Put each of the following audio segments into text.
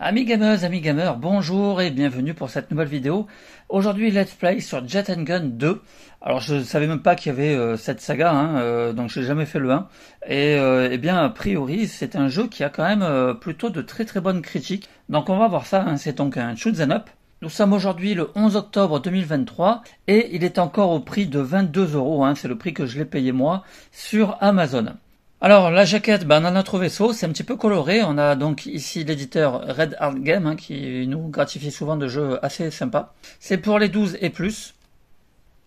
Amis gamers, amis gamers, bonjour et bienvenue pour cette nouvelle vidéo. Aujourd'hui, let's play sur Jet & Gun 2. Alors je savais même pas qu'il y avait cette saga, donc j'ai jamais fait le 1. Et eh bien a priori c'est un jeu qui a quand même plutôt de très très bonnes critiques. Donc on va voir ça, c'est donc un shoot 'em up. Nous sommes aujourd'hui le 11 octobre 2023 et il est encore au prix de 22 €, c'est le prix que je l'ai payé moi sur Amazon. Alors la jaquette, on a notre vaisseau, c'est un petit peu coloré, on a donc ici l'éditeur Red Art Game qui nous gratifie souvent de jeux assez sympas. C'est pour les 12 et plus.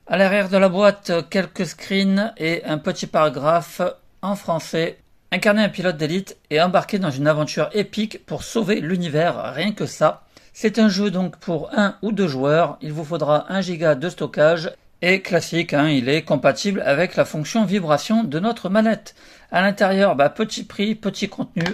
À l'arrière de la boîte, quelques screens et un petit paragraphe en français. Incarner un pilote d'élite et embarquer dans une aventure épique pour sauver l'univers, rien que ça. C'est un jeu donc pour 1 ou 2 joueurs, il vous faudra 1 Go de stockage. Et classique, il est compatible avec la fonction vibration de notre manette. À l'intérieur, petit prix, petit contenu.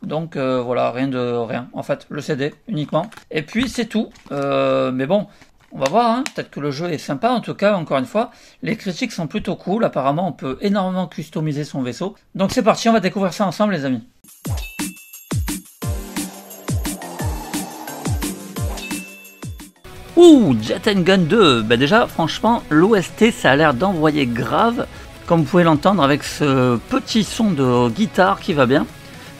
Donc voilà, rien. En fait, le CD uniquement. Et puis c'est tout. Mais bon, on va voir. Peut-être que le jeu est sympa. En tout cas, encore une fois, les critiques sont plutôt cool. Apparemment, on peut énormément customiser son vaisseau. Donc c'est parti, on va découvrir ça ensemble, les amis. Ouh, Jet & Gun 2, déjà franchement l'OST ça a l'air d'envoyer grave, comme vous pouvez l'entendre avec ce petit son de guitare qui va bien.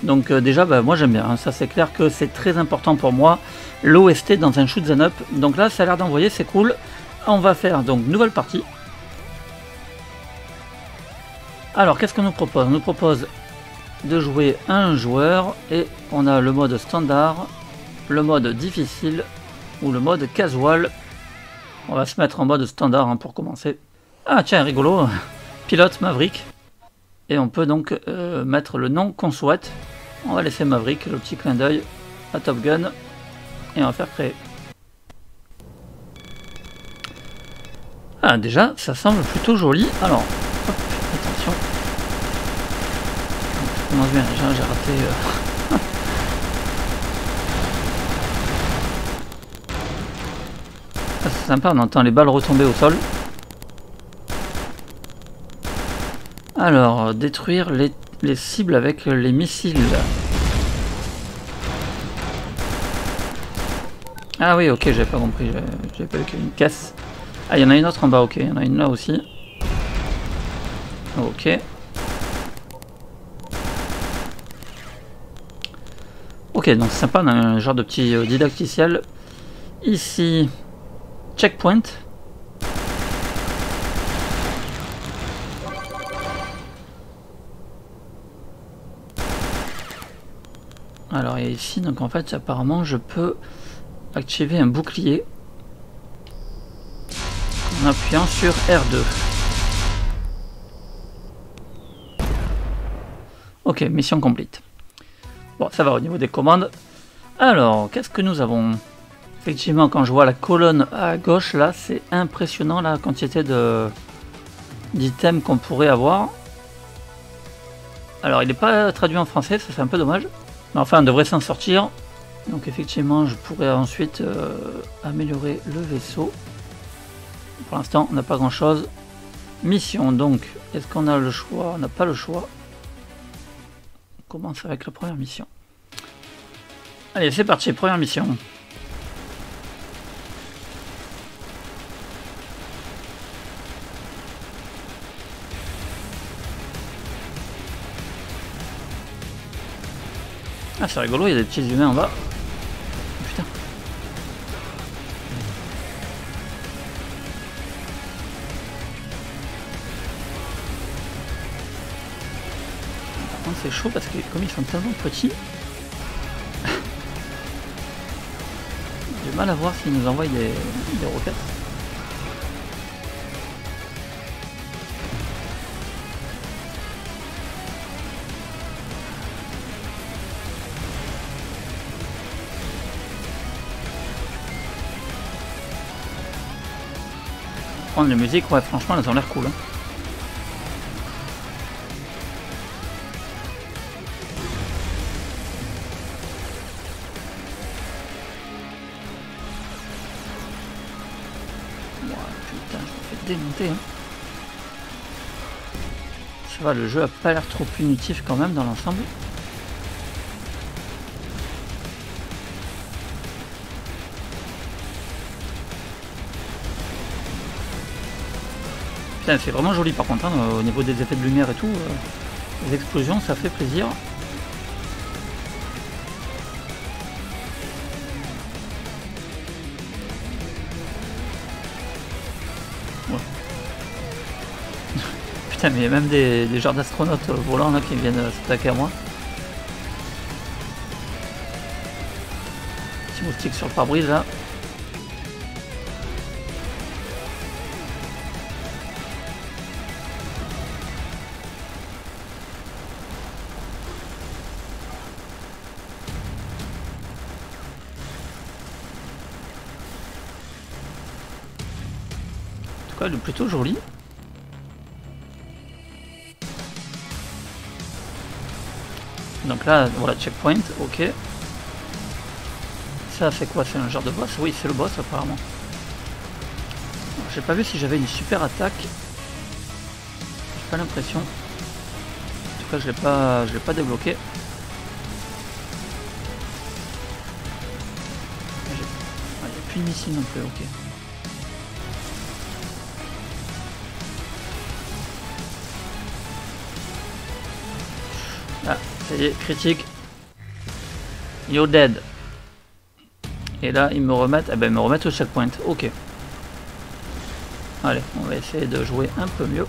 Donc déjà moi j'aime bien, ça c'est clair que c'est très important pour moi, l'OST dans un shoot 'em up. Donc là ça a l'air d'envoyer, c'est cool. On va faire donc nouvelle partie. Alors qu'est-ce qu'on nous propose? On nous propose de jouer un joueur et on a le mode standard, le mode difficile ou le mode casual. On va se mettre en mode standard pour commencer. Ah tiens, rigolo, pilote Maverick. Et on peut donc mettre le nom qu'on souhaite. On va laisser Maverick, le petit clin d'œil à Top Gun. Et on va faire créer. Ah déjà, ça semble plutôt joli. Alors, hop, attention. Je commence bien, déjà j'ai raté... C'est sympa, on entend les balles retomber au sol. Alors, détruire les cibles avec les missiles. Ah oui, ok, j'avais pas compris, j'avais pas vu qu'il y avait une caisse. Ah, il y en a une autre en bas, ok, il y en a une là aussi. Ok. Ok, donc c'est sympa, on a un genre de petit didacticiel. Ici... checkpoint. Alors et ici donc en fait apparemment je peux activer un bouclier en appuyant sur R2. Ok, mission complète. Bon, ça va au niveau des commandes. Alors qu'est-ce que nous avons? Effectivement, quand je vois la colonne à gauche, là, c'est impressionnant la quantité d'items qu'on pourrait avoir. Alors, il n'est pas traduit en français, ça c'est un peu dommage. Mais enfin, on devrait s'en sortir. Donc, effectivement, je pourrais ensuite améliorer le vaisseau. Pour l'instant, on n'a pas grand-chose. Mission, donc, est-ce qu'on a le choix? On n'a pas le choix. On commence avec la première mission. Allez, c'est parti, première mission. Ah c'est rigolo, il y a des petits humains en bas. Putain. Par contre c'est chaud parce que comme ils sont tellement petits, j'ai mal à voir s'ils nous envoient des roquettes. Les musiques, ouais, franchement, elles ont l'air cool. Putain, je me fais démonter. Ça va, le jeu a pas l'air trop punitif quand même dans l'ensemble. C'est vraiment joli par contre, hein, au niveau des effets de lumière et tout, les explosions, ça fait plaisir. Ouais. Putain, mais il y a même des genres d'astronautes volants là qui viennent s'attaquer à moi. Petit moustique sur le pare-brise là. Elle est plutôt jolie. Donc là, voilà, checkpoint, ok. Ça fait quoi? C'est un genre de boss? Oui, c'est le boss apparemment. J'ai pas vu si j'avais une super attaque. J'ai pas l'impression. En tout cas, je l'ai pas débloqué. Il n'y a plus de missile non plus, ok. Ah, ça y est, critique. You're dead. Et là, ils me remettent, ils me remettent au checkpoint. Ok. Allez, on va essayer de jouer un peu mieux.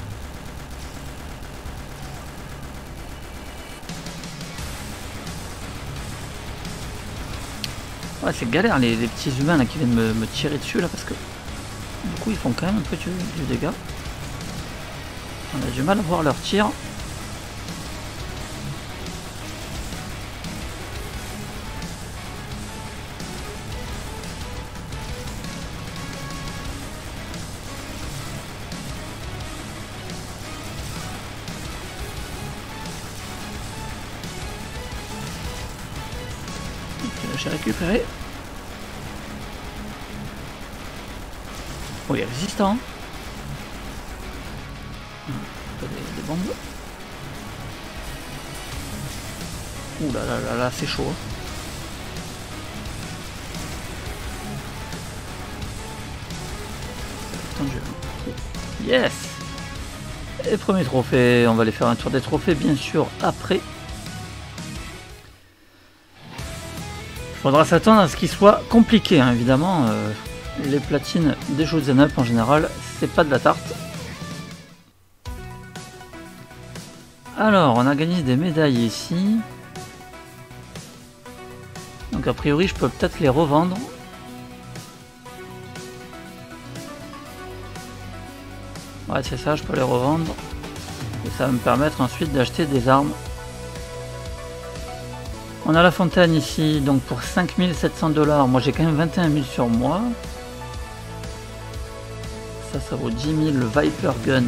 Ouais, c'est galère les petits humains là qui viennent me tirer dessus là parce que du coup ils font quand même un peu du dégât. On a du mal à voir leur tir. J'ai récupéré. Oh, il est résistant. Des bombes. Ouh là là là là, c'est chaud. Yes! Et premier trophée, on va aller faire un tour des trophées bien sûr après. Faudra s'attendre à ce qu'il soit compliqué, hein, évidemment. Les platines des shoot'em up en général, c'est pas de la tarte. Alors, on a gagné des médailles ici. Donc a priori, je peux peut-être les revendre. Ouais, c'est ça, je peux les revendre. Et ça va me permettre ensuite d'acheter des armes. On a la fontaine ici, donc pour 5700 $. Moi j'ai quand même 21 000 sur moi. Ça vaut 10 000 le Viper Gun.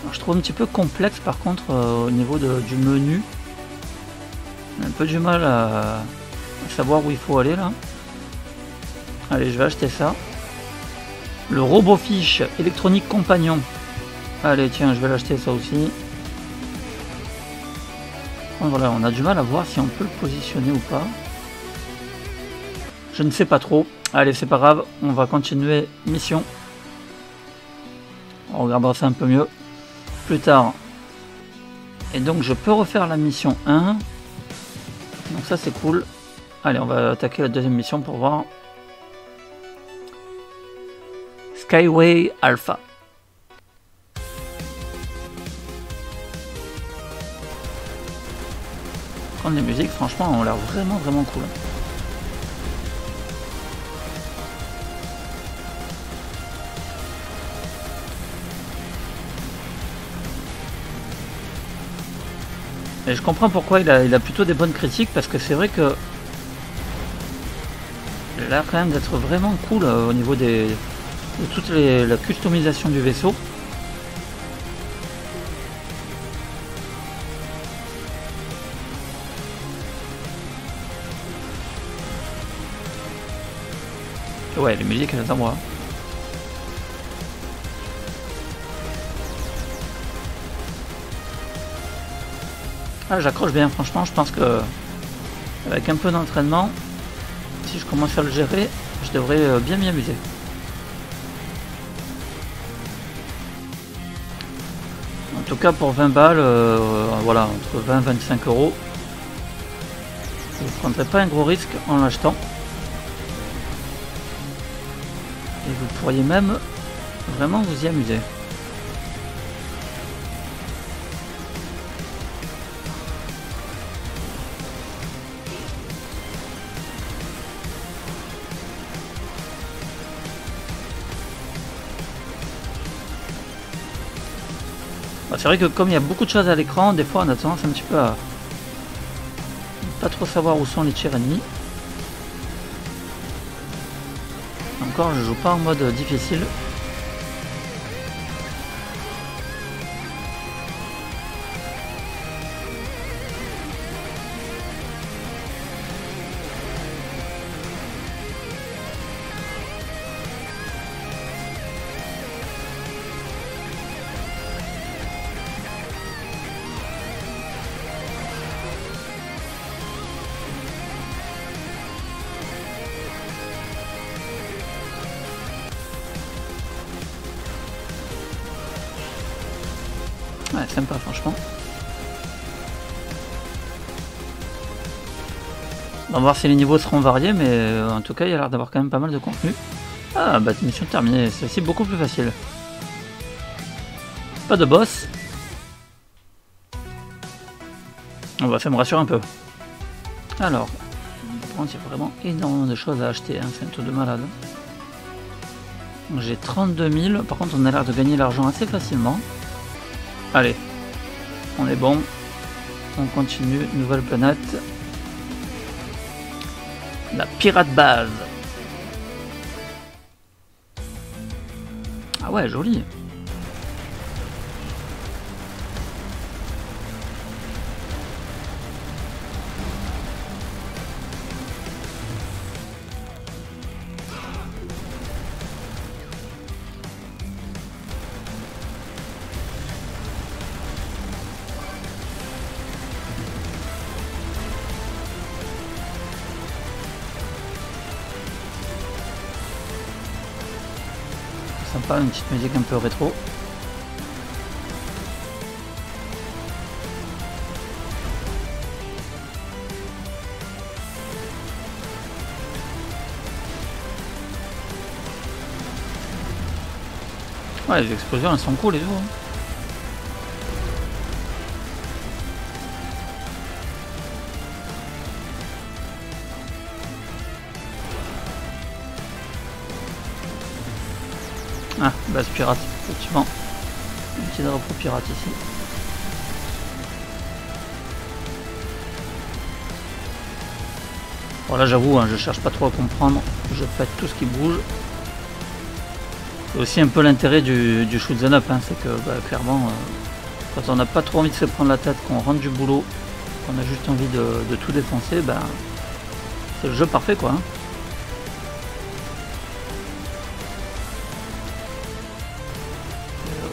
Alors, je trouve un petit peu complexe par contre au niveau du menu. On a un peu du mal à savoir où il faut aller là. Allez, je vais acheter ça. Le RoboFish électronique compagnon. Allez, tiens, je vais l'acheter ça aussi. Voilà, on a du mal à voir si on peut le positionner ou pas. Je ne sais pas trop. Allez, c'est pas grave, on va continuer mission. On regardera ça un peu mieux plus tard. Et donc, je peux refaire la mission 1. Donc ça, c'est cool. Allez, on va attaquer la deuxième mission pour voir. Skyway Alpha. Les musiques franchement ont l'air vraiment cool. Et je comprends pourquoi il a plutôt des bonnes critiques parce que c'est vrai que il a l'air quand même d'être vraiment cool au niveau de toute la customisation du vaisseau. Ouais, les musiques, elles envoient. Ah, j'accroche bien, franchement, je pense que avec un peu d'entraînement, si je commence à le gérer, Je devrais bien m'y amuser. En tout cas pour 20 balles, voilà, entre 20 et 25 euros. Vous ne prendrez pas un gros risque en l'achetant. Et vous pourriez même vraiment vous y amuser. C'est vrai que comme il y a beaucoup de choses à l'écran, des fois on a tendance un petit peu à pas trop savoir où sont les tirs ennemis. Encore, je joue pas en mode difficile. Ouais, sympa franchement. On va voir si les niveaux seront variés, mais en tout cas il y a l'air d'avoir quand même pas mal de contenu. Ah bah mission terminée, c'est aussi beaucoup plus facile. Pas de boss. Oh, bah ça me rassure un peu. Alors, par contre il y a vraiment énormément de choses à acheter, hein, c'est un truc de malade. J'ai 32 000, par contre on a l'air de gagner l'argent assez facilement. Allez, on est bon, on continue, nouvelle planète. La pirate base. Ah ouais, joli. Sympa, une petite musique un peu rétro. Ouais, les explosions elles sont cool et tout. Hein. Ah, base pirate, effectivement. Un petit drapeau pirate ici. Bon là j'avoue, hein, je cherche pas trop à comprendre, je pète tout ce qui bouge. C'est aussi un peu l'intérêt du shoot 'em up, hein, c'est que bah, clairement, quand on n'a pas trop envie de se prendre la tête, qu'on rentre du boulot, qu'on a juste envie de tout défoncer, bah, c'est le jeu parfait quoi. Hein.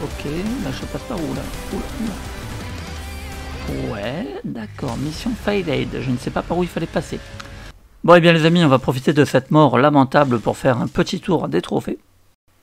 Ok, là je passe par où là? Oula. Ouais, d'accord, mission fail aid, je ne sais pas par où il fallait passer. Bon et bien les amis, on va profiter de cette mort lamentable pour faire un petit tour des trophées.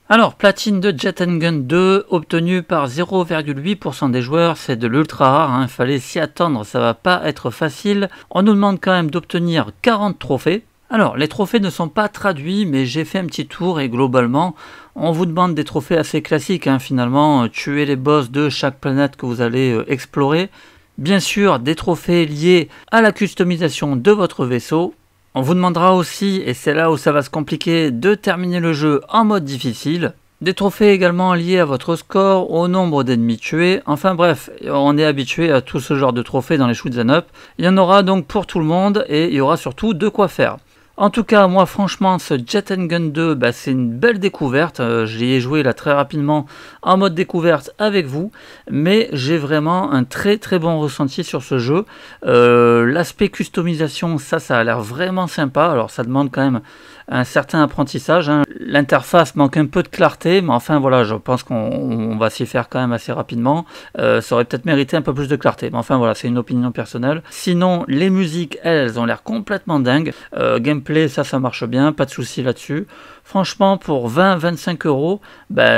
Alors, platine de Jet Gun 2, obtenue par 0,8% des joueurs, c'est de l'ultra rare, hein, fallait s'y attendre, ça va pas être facile. On nous demande quand même d'obtenir 40 trophées. Alors, les trophées ne sont pas traduits, mais j'ai fait un petit tour et globalement, on vous demande des trophées assez classiques, hein, finalement, tuer les boss de chaque planète que vous allez explorer. Bien sûr, des trophées liés à la customisation de votre vaisseau. On vous demandera aussi, et c'est là où ça va se compliquer, de terminer le jeu en mode difficile. Des trophées également liés à votre score, au nombre d'ennemis tués. Enfin bref, on est habitué à tout ce genre de trophées dans les shoot 'em up. Il y en aura donc pour tout le monde et il y aura surtout de quoi faire. En tout cas, moi franchement, ce Jet Gun 2, bah, c'est une belle découverte. J'y ai joué là très rapidement en mode découverte avec vous, mais j'ai vraiment un très très bon ressenti sur ce jeu. L'aspect customisation, ça a l'air vraiment sympa. Alors ça demande quand même un certain apprentissage. Hein. L'interface manque un peu de clarté, mais enfin voilà, je pense qu'on va s'y faire quand même assez rapidement. Ça aurait peut-être mérité un peu plus de clarté, mais enfin voilà, c'est une opinion personnelle. Sinon, les musiques, elles ont l'air complètement dingues. Gameplay gameplay, ça marche bien, pas de souci là-dessus. Franchement, pour 20-25 euros,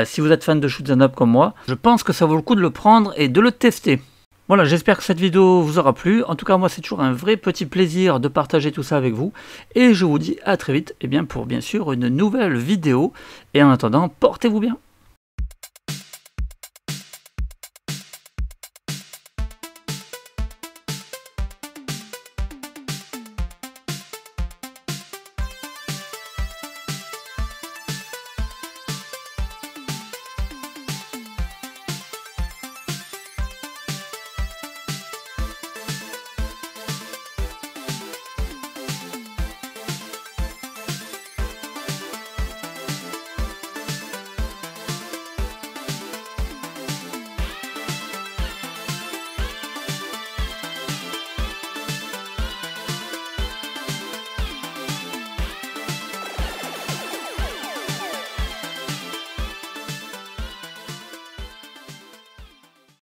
si vous êtes fan de shoot 'em up comme moi, je pense que ça vaut le coup de le prendre et de le tester. Voilà, j'espère que cette vidéo vous aura plu. En tout cas, moi, c'est toujours un vrai petit plaisir de partager tout ça avec vous. Et je vous dis à très vite, pour bien sûr une nouvelle vidéo. Et en attendant, portez-vous bien.